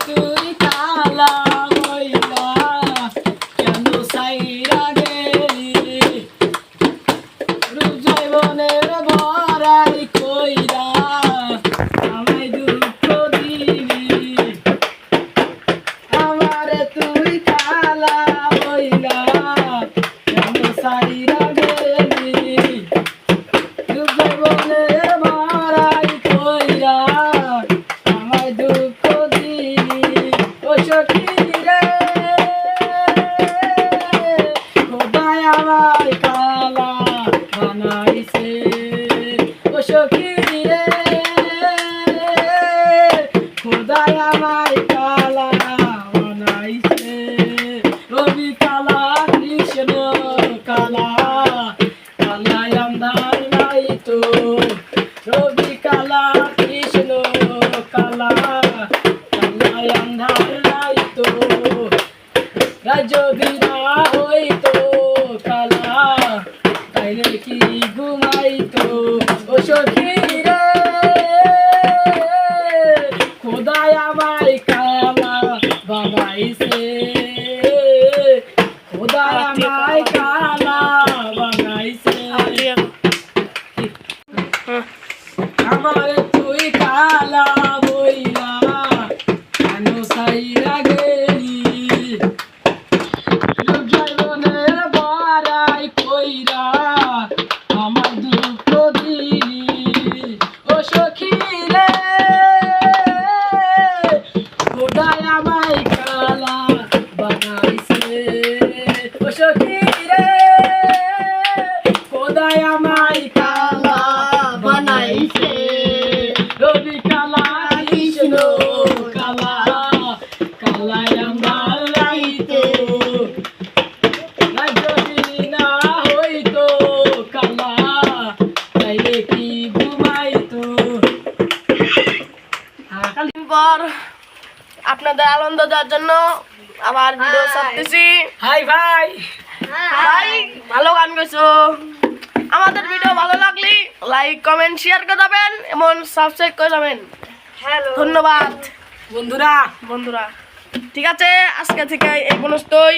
তুই কালা হইলা কেন সাইরা গেলি রূপ জীবনের ভরাই কইরা আমায় দুঃখ দিলি আমারে তুই কালা হইলা কেন সাইরা গেলি রূপ জীবনের ভরাই কইরা আমায় দুঃখ দিলি ও সখী রে খোদাই আমায় কালা বানাইছে ও সখী রে খোদাই আমায় কালা বানাইছে রবি কালা কৃষ্ণ কালা কালায় আন্ধার নাই তো রবি কালা কৃষ্ণ কালা কালায় আন্ধার নাই তো যদি না হইতো কালা তাইলে কি ঘুমাইতো ও সখী রে খোদাই আমায় কালা বানাইছে খোদাই আমায় কালা বানাইছে আমারে তুই কালা বইলা কেন সাইরা গেলি জীবনের বারাই কইরা আমার দুঃখ দিলি ও সখী রে খোদাই আমায় কালা বানাইছে ও সখী রে খোদাই আমায় কালা বানাইছে রবি কালা কৃষ্ণ কালা কালায় আমার রাইতো যদি না হইতো কালা তাইলে কি ঘুমাইতো পর আপনাদের আনন্দ দেওয়ার জন্য আবার ভিডিও ছাড়তেছি। হাই ভাই ভাই ভালো গান গাইছো। আমাদের ভিডিও ভালো লাগলে লাইক কমেন্ট শেয়ার করে যাবেন এবং সাবস্ক্রাইব করে যাবেন। ধন্যবাদ বন্ধুরা বন্ধুরা। ঠিক আছে, আজকে থেকে এই পর্যন্তই।